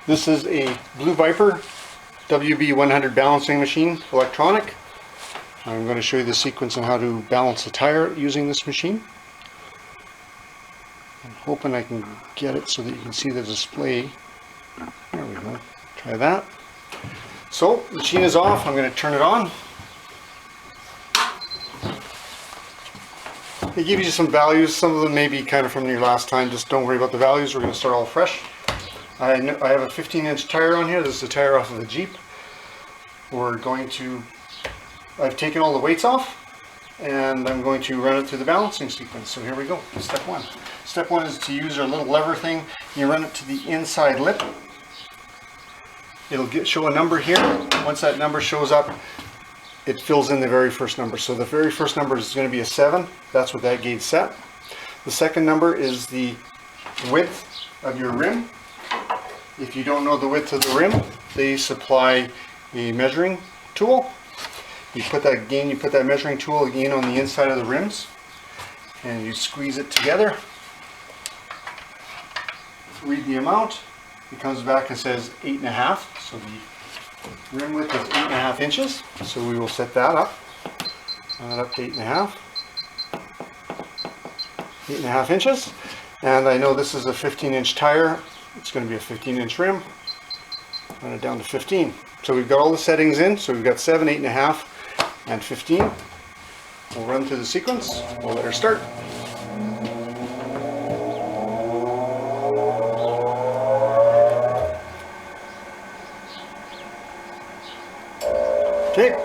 This is a Blue Viper VB100 balancing machine, electronic. I'm going to show you the sequence on how to balance a tire using this machine. I'm hoping I can get it so that you can see the display. There we go. Try that. So, the machine is off. I'm going to turn it on. They give you some values. Some of them may be kind of from your last time. Just don't worry about the values. We're going to start all fresh. I have a 15-inch tire on here. This is a tire off of the Jeep. I've taken all the weights off, and I'm going to run it through the balancing sequence. So here we go. Step one. Step one is to use our little lever thing. You run it to the inside lip. It'll show a number here. Once that number shows up, it fills in the very first number. So the very first number is going to be a 7. That's what that gauge set. The second number is the width of your rim. If you don't know the width of the rim, they supply a measuring tool. You put that measuring tool again on the inside of the rims, and you squeeze it together. Read the amount. It comes back and says 8.5. So the rim width is 8.5 inches. So we will set that up. That up to 8.5. 8.5 inches. And I know this is a 15-inch tire. It's going to be a 15-inch rim. Run it down to 15. So we've got all the settings in. So we've got 7, 8.5, and 15. We'll run through the sequence. We'll let her start. Okay.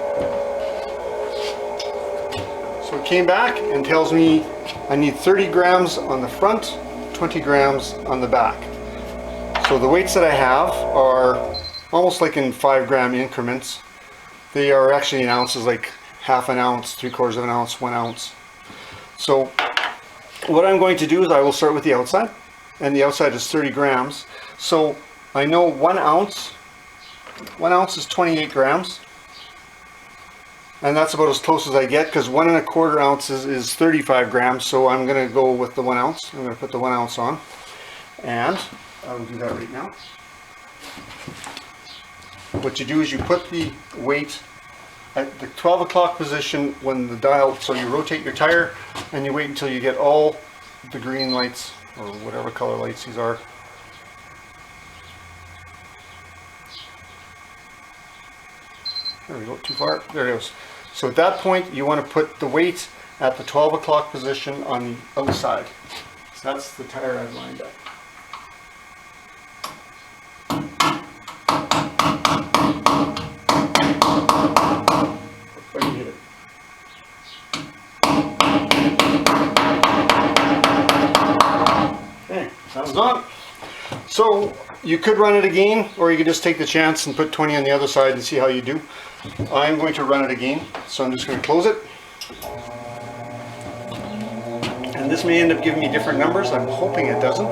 So it came back and tells me I need 30 grams on the front, 20 grams on the back. So the weights that I have are almost like in 5 gram increments. They are actually in ounces, like half an ounce, 3/4 of an ounce, 1 ounce. So what I'm going to do is I will start with the outside, and the outside is 30 grams. So I know 1 ounce is 28 grams. And that's about as close as I get, because 1 1/4 ounces is 35 grams. So I'm going to go with the 1 ounce. I'm going to put the 1 ounce on, and I will do that right now. What you do is you put the weight at the 12 o'clock position when the dial, so you rotate your tire and you wait until you get all the green lights, or whatever color lights these are. There we go, too far. There it goes. So at that point, you want to put the weight at the 12 o'clock position on the outside. So that's the tire I've lined up. If I can get it. Okay, that was on. So you could run it again, or you could just take the chance and put 20 on the other side and see how you do. I'm going to run it again, so I'm just going to close it. And this may end up giving me different numbers. I'm hoping it doesn't.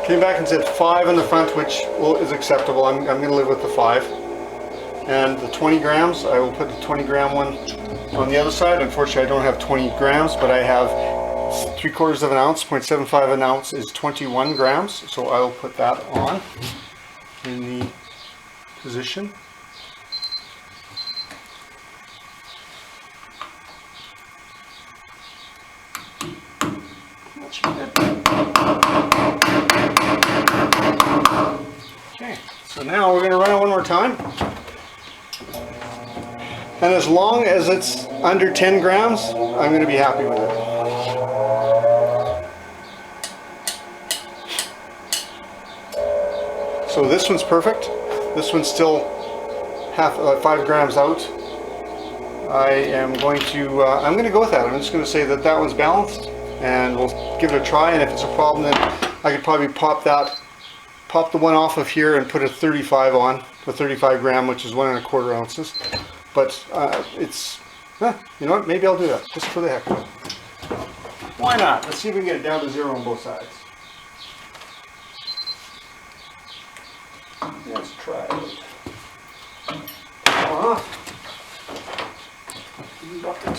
Came back and said 5 on the front, which is acceptable. I'm going to live with the 5. And the 20 grams, I will put the 20 gram one on the other side. Unfortunately, I don't have 20 grams, but I have 3/4 of an ounce. 0.75 an ounce is 21 grams. So I will put that on in the position. That should be good. Okay, so now we're going to run it one more time. And as long as it's under 10 grams, I'm going to be happy with it. So this one's perfect. This one's still 5 grams out. I'm going to go with that. I'm just going to say that that one's balanced, and we'll give it a try. And if it's a problem, then I could probably pop the one off of here and put a 35 on, the 35 gram, which is 1 1/4 ounces. But you know what, maybe I'll do that, just for the heck of it. Why not? Let's see if we can get it down to 0 on both sides. Let's try it. Bucket.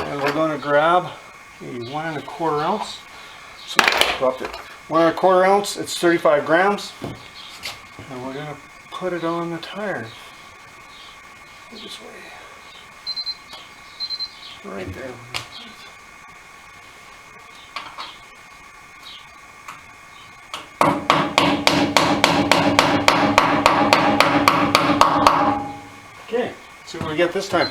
And we're going to grab maybe 1 1/4 ounce. So dropped it. 1 1/4 ounce, it's 35 grams. And we're gonna put it on the tire. Go this way. Right there. Okay, let's see what we get this time.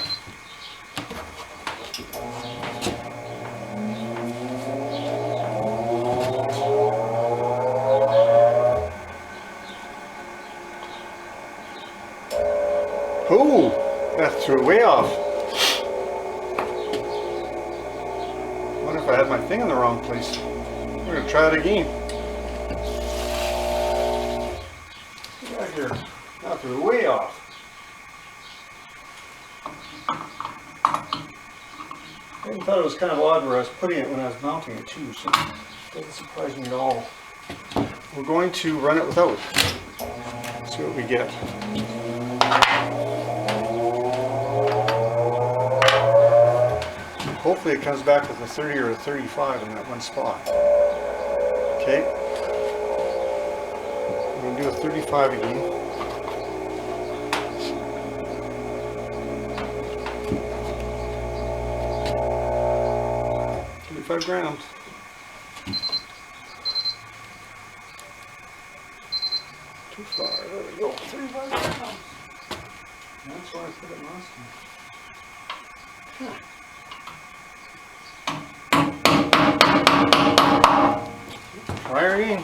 Oh, that threw it way off. I wonder if I had my thing in the wrong place. We're going to try it again. Get out here. That threw it way off. I even thought it was kind of odd where I was putting it when I was mounting it too, so it doesn't surprise me at all. We're going to run it without. See what we get. Hopefully it comes back with a 30 or a 35 in that one spot. Okay. I'm going to do a 35 again. Grams. Too far. There we go. 35 grams. That's why I put it last time. Try her again.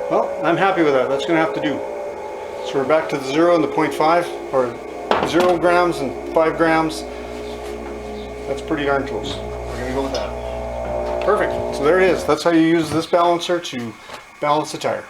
Well, I'm happy with that. That's going to have to do. So we're back to the 0 and the 0.5, or 0 grams and 5 grams. That's pretty darn close. We're going to go with that. Perfect. So there it is. That's how you use this balancer to balance the tire.